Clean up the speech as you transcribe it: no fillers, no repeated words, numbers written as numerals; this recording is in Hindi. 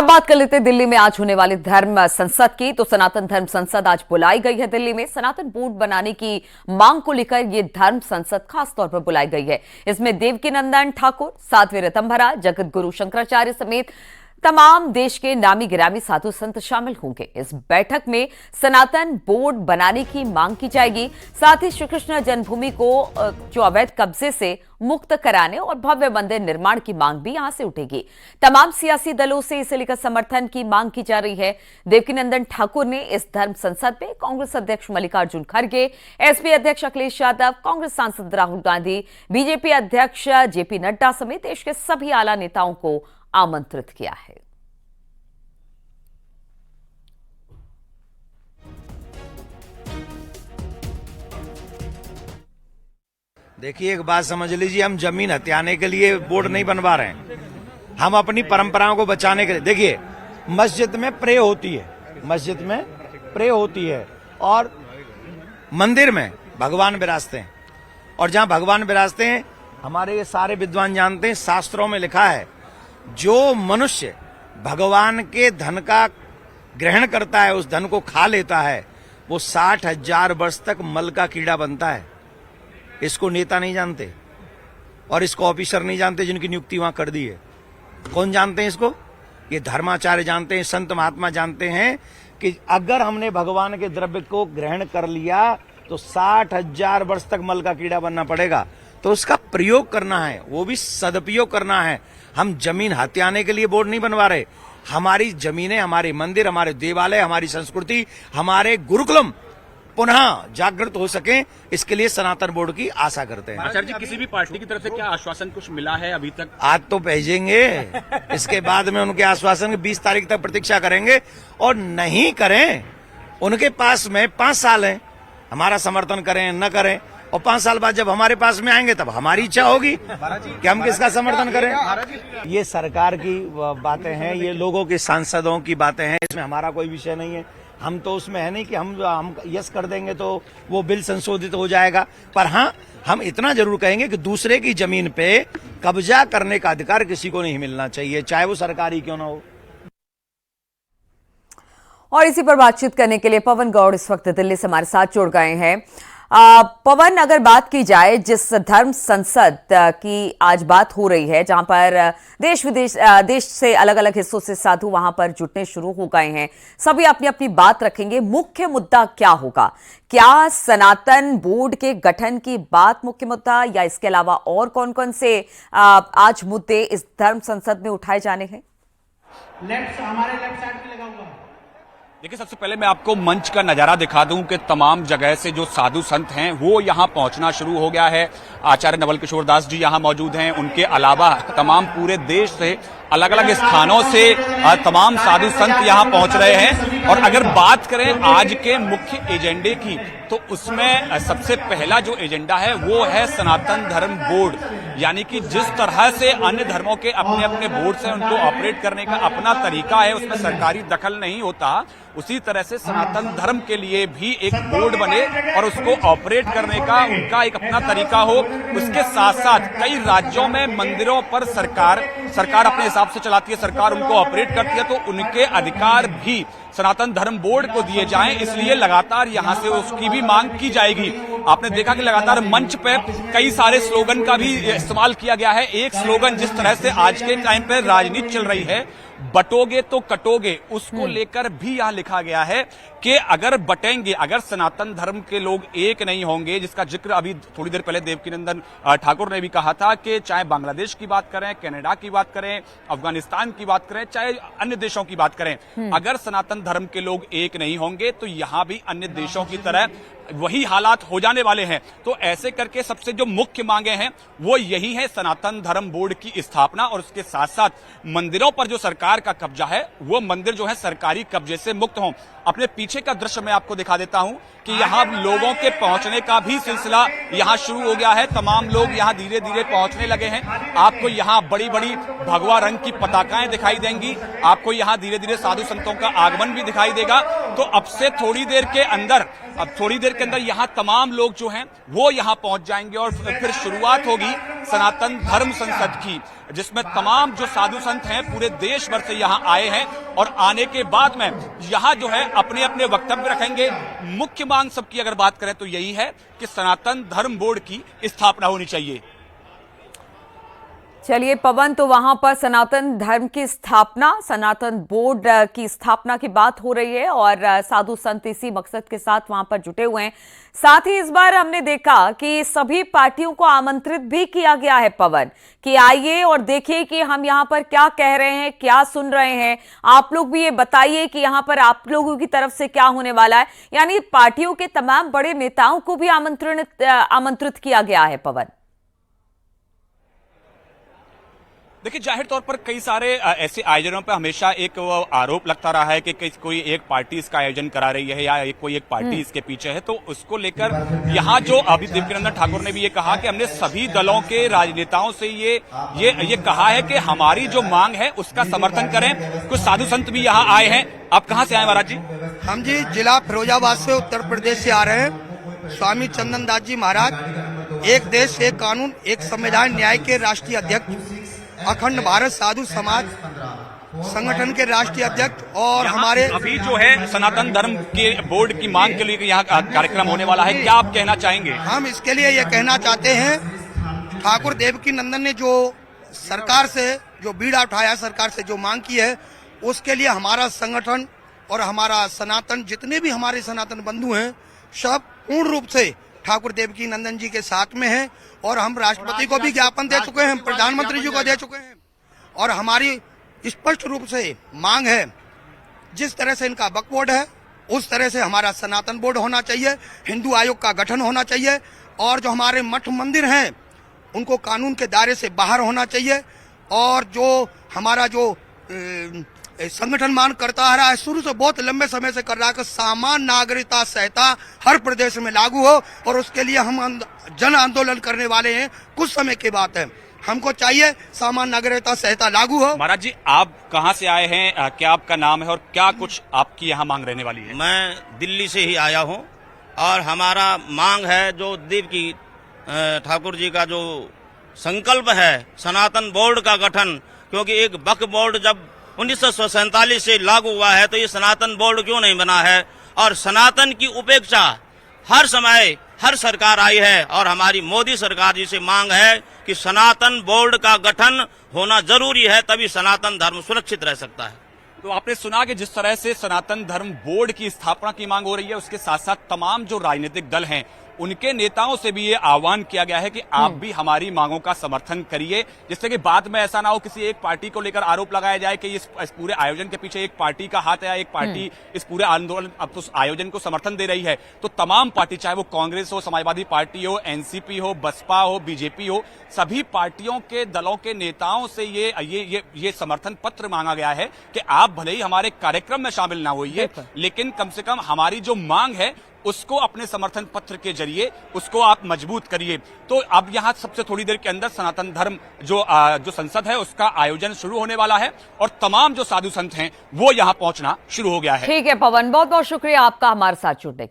अब बात कर लेते हैं दिल्ली में आज होने वाली धर्म संसद की। तो सनातन धर्म संसद आज बुलाई गई है दिल्ली में। सनातन बोर्ड बनाने की मांग को लेकर यह धर्म संसद खास तौर पर बुलाई गई है। इसमें देवकीनंदन ठाकुर, साध्वी ऋतंभरा, जगत गुरु शंकराचार्य समेत तमाम देश के नामी गिरामी साधु संत शामिल होंगे। इस बैठक में सनातन बोर्ड बनाने की मांग की जाएगी। साथ ही श्री कृष्ण जन्मभूमि को जो अवैध कब्जे से मुक्त कराने और भव्य मंदिर निर्माण की मांग भी यहां से उठेगी। तमाम सियासी दलों से इसे लेकर समर्थन की मांग की जा रही है। देवकीनंदन ठाकुर ने इस धर्म संसद में कांग्रेस अध्यक्ष मल्लिकार्जुन खड़गे, एसपी अध्यक्ष अखिलेश यादव, कांग्रेस सांसद राहुल गांधी, बीजेपी अध्यक्ष जेपी नड्डा समेत देश के सभी आला नेताओं को आमंत्रित किया है। देखिए, एक बात समझ लीजिए, हम जमीन हथियाने के लिए बोर्ड नहीं बनवा रहे हैं। हम अपनी परंपराओं को बचाने के लिए। देखिए, मस्जिद में प्रे होती है, मस्जिद में प्रे होती है और मंदिर में भगवान विराजते हैं। और जहां भगवान विराजते हैं, हमारे ये सारे विद्वान जानते हैं, शास्त्रों में लिखा है, जो मनुष्य भगवान के धन का ग्रहण करता है, उस धन को खा लेता है, वो 60,000 वर्ष तक मल का कीड़ा बनता है। इसको नेता नहीं जानते और इसको ऑफिसर नहीं जानते जिनकी नियुक्ति वहां कर दी है। कौन जानते हैं इसको? ये धर्माचार्य जानते हैं, संत महात्मा जानते हैं कि अगर हमने भगवान के द्रव्य को ग्रहण कर लिया तो 60,000 वर्ष तक मल का कीड़ा बनना पड़ेगा। तो उसका प्रयोग करना है, वो भी सदुपयोग करना है। हम जमीन हथियाने के लिए बोर्ड नहीं बनवा रहे। हमारी जमीनें, हमारे मंदिर, हमारे देवालय, हमारी संस्कृति, हमारे गुरुकुलम पुनः जागृत हो सके, इसके लिए सनातन बोर्ड की आशा करते हैं। आचार्य जी, किसी भी पार्टी की तरफ से क्या आश्वासन कुछ मिला है अभी तक? आज तो भेजेंगे, इसके बाद में उनके आश्वासन की 20 तारीख तक प्रतीक्षा करेंगे। और नहीं करें, उनके पास में 5 साल है, हमारा समर्थन करें न करें, और 5 साल बाद जब हमारे पास में आएंगे तब हमारी इच्छा होगी कि हम किसका समर्थन करें। ये सरकार की बातें हैं, ये लोगों के सांसदों की बातें हैं, इसमें हमारा कोई विषय नहीं है। हम तो उसमें है नहीं कि हम यस कर देंगे तो वो बिल संशोधित हो जाएगा। पर हाँ, हम इतना जरूर कहेंगे कि दूसरे की जमीन पे कब्जा करने का अधिकार किसी को नहीं मिलना चाहिए, चाहे वो सरकारी क्यों ना हो। और इसी पर बातचीत करने के लिए पवन गौड़ इस वक्त दिल्ली से हमारे साथ जुड़ गए हैं। पवन, अगर बात की जाए जिस धर्म संसद की आज बात हो रही है, जहां पर देश विदेश देश से अलग अलग हिस्सों से साधु वहां पर जुटने शुरू हो गए हैं, सभी अपनी अपनी बात रखेंगे, मुख्य मुद्दा क्या होगा? क्या सनातन बोर्ड के गठन की बात मुख्य मुद्दा, या इसके अलावा और कौन कौन से आज मुद्दे इस धर्म संसद में उठाए जाने हैं? हमारे लेफ्ट साइड पे लगा हुआ है। देखिए, सबसे पहले मैं आपको मंच का नजारा दिखा दूं कि तमाम जगह से जो साधु संत हैं वो यहां पहुंचना शुरू हो गया है। आचार्य नवल किशोर दास जी यहां मौजूद हैं, उनके अलावा तमाम पूरे देश से अलग अलग स्थानों से तमाम साधु संत यहां पहुंच रहे हैं। और अगर बात करें आज के मुख्य एजेंडे की, तो उसमें सबसे पहला जो एजेंडा है वो है सनातन धर्म बोर्ड। यानी कि जिस तरह से अन्य धर्मों के अपने अपने बोर्ड से उनको ऑपरेट करने का अपना तरीका है, उसमें सरकारी दखल नहीं होता, उसी तरह से सनातन धर्म के लिए भी एक बोर्ड बने और उसको ऑपरेट करने का उनका एक अपना तरीका हो। उसके साथ साथ कई राज्यों में मंदिरों पर सरकार अपने हिसाब से चलाती है, सरकार उनको ऑपरेट करती है, तो उनके अधिकार भी सनातन धर्म बोर्ड को दिए जाएं। इसलिए लगातार यहां से उसकी भी मांग की जाएगी। आपने देखा कि लगातार मंच पे कई सारे स्लोगन का भी इस्तेमाल किया गया है। एक स्लोगन जिस तरह से आज के टाइम पे राजनीति चल रही है, बटोगे तो कटोगे, उसको लेकर भी यहां लिखा गया है कि अगर बटेंगे, अगर सनातन धर्म के लोग एक नहीं होंगे, जिसका जिक्र अभी थोड़ी देर पहले देवकीनंदन ठाकुर ने भी कहा था कि चाहे बांग्लादेश की बात करें, कनाडा की बात करें, अफगानिस्तान की बात करें, चाहे अन्य देशों की बात करें, अगर सनातन धर्म के लोग एक नहीं होंगे तो यहां भी अन्य देशों की तरह वही हालात हो जाने वाले हैं। तो ऐसे करके सबसे जो मुख्य मांगे हैं वो यही है, सनातन धर्म बोर्ड की स्थापना, और उसके साथ साथ मंदिरों पर जो सरकार का कब्जा है वो मंदिर जो है सरकारी कब्जे से मुक्त हों। अपने पीछे का दृश्य मैं आपको दिखा देता हूं कि यहां लोगों के पहुंचने का भी सिलसिला यहां शुरू हो गया है। तमाम लोग यहां धीरे धीरे पहुंचने लगे हैं। आपको यहां बड़ी बड़ी भगवा रंग की पताकाएं दिखाई देंगी, आपको यहां धीरे धीरे साधु संतों का आगमन भी दिखाई देगा। तो अब से थोड़ी देर के अंदर यहां तमाम लोग जो हैं वो यहां पहुंच जाएंगे और फिर शुरुआत होगी सनातन धर्म संसद की, जिसमें तमाम जो साधु संत हैं पूरे देश भर से यहाँ आए हैं और आने के बाद में यहाँ जो है अपने अपने वक्तव्य रखेंगे। मुख्य मांग सबकी अगर बात करें तो यही है कि सनातन धर्म बोर्ड की स्थापना होनी चाहिए। चलिए पवन, तो वहां पर सनातन धर्म की स्थापना, सनातन बोर्ड की स्थापना की बात हो रही है और साधु संत इसी मकसद के साथ वहां पर जुटे हुए हैं। साथ ही इस बार हमने देखा कि सभी पार्टियों को आमंत्रित भी किया गया है पवन, कि आइए और देखिए कि हम यहाँ पर क्या कह रहे हैं, क्या सुन रहे हैं, आप लोग भी ये बताइए कि यहाँ पर आप लोगों की तरफ से क्या होने वाला है। यानी पार्टियों के तमाम बड़े नेताओं को भी आमंत्रित किया गया है पवन। देखिए, जाहिर तौर पर कई सारे ऐसे आयोजनों पर हमेशा एक आरोप लगता रहा है कि कोई एक पार्टी इसका आयोजन करा रही है या कोई एक पार्टी इसके पीछे है। तो उसको लेकर यहाँ जो अभी देवकीनंदन ठाकुर ने भी ये कहा कि हमने सभी दलों के राजनेताओं से ये कहा है कि हमारी जो मांग है उसका समर्थन करें। कुछ साधु संत भी यहाँ आए हैं। आप कहाँ से आए महाराज जी? हम जी जिला फिरोजाबाद से, उत्तर प्रदेश से आ रहे हैं। स्वामी चंदन दास जी महाराज एक देश एक कानून एक संविधान न्याय के राष्ट्रीय अध्यक्ष, अखंड भारत साधु समाज संगठन के राष्ट्रीय अध्यक्ष और हमारे अभी जो है सनातन धर्म के बोर्ड की मांग के लिए यहाँ कार्यक्रम होने वाला है, क्या आप कहना चाहेंगे? हम इसके लिए ये कहना चाहते हैं, ठाकुर देवकीनंदन ने जो सरकार से जो बीड़ा उठाया, सरकार से जो मांग की है, उसके लिए हमारा संगठन और हमारा सनातन, जितने भी हमारे सनातन बंधु हैं, सब पूर्ण रूप से ठाकुर देवकीनंदन जी के साथ में है। और हम राष्ट्रपति को भी ज्ञापन दे चुके हैं, प्रधानमंत्री जी को दे चुके हैं और हमारी स्पष्ट रूप से मांग है, जिस तरह से इनका वक्फ बोर्ड है उस तरह से हमारा सनातन बोर्ड होना चाहिए, हिंदू आयोग का गठन होना चाहिए और जो हमारे मठ मंदिर हैं उनको कानून के दायरे से बाहर होना चाहिए। और जो हमारा जो संगठन मान करता आ रहा है, शुरू से बहुत लंबे समय से कर रहा है कि सामान्य नागरिकता संहिता हर प्रदेश में लागू हो और उसके लिए हम जन आंदोलन करने वाले हैं। कुछ समय की बात है, हमको चाहिए सामान्य नागरिकता संहिता लागू हो। महाराज जी, आप कहाँ से आए हैं, क्या आपका नाम है और क्या कुछ आपकी यहाँ मांग रहने वाली है? मैं दिल्ली से ही आया हूँ और हमारा मांग है जो देवकी ठाकुर जी का जो संकल्प है सनातन बोर्ड का गठन, क्योंकि एक वक्फ बोर्ड जब 1947 से लागू हुआ है तो ये सनातन बोर्ड क्यों नहीं बना है। और सनातन की उपेक्षा हर समय हर सरकार आई है और हमारी मोदी सरकार जी से मांग है कि सनातन बोर्ड का गठन होना जरूरी है, तभी सनातन धर्म सुरक्षित रह सकता है। तो आपने सुना कि जिस तरह से सनातन धर्म बोर्ड की स्थापना की मांग हो रही है, उसके साथ साथ तमाम जो राजनीतिक दल हैं उनके नेताओं से भी ये आह्वान किया गया है कि आप भी हमारी मांगों का समर्थन करिए, जिससे कि बाद में ऐसा ना हो किसी एक पार्टी को लेकर आरोप लगाया जाए कि इस पूरे आयोजन के पीछे एक पार्टी का हाथ है या एक पार्टी इस पूरे आंदोलन अब तो आयोजन को समर्थन दे रही है। तो तमाम पार्टी, चाहे वो कांग्रेस हो, समाजवादी पार्टी हो, एनसीपी हो, बसपा हो, बीजेपी हो, सभी पार्टियों के दलों के नेताओं से ये समर्थन पत्र मांगा गया है कि आप भले ही हमारे कार्यक्रम में शामिल ना होइए, लेकिन कम से कम हमारी जो मांग है उसको अपने समर्थन पत्र के जरिए उसको आप मजबूत करिए। तो अब यहाँ सबसे थोड़ी देर के अंदर सनातन धर्म जो संसद है उसका आयोजन शुरू होने वाला है और तमाम जो साधु संत हैं वो यहाँ पहुंचना शुरू हो गया है। ठीक है पवन, बहुत बहुत शुक्रिया आपका हमारे साथ जुड़ने।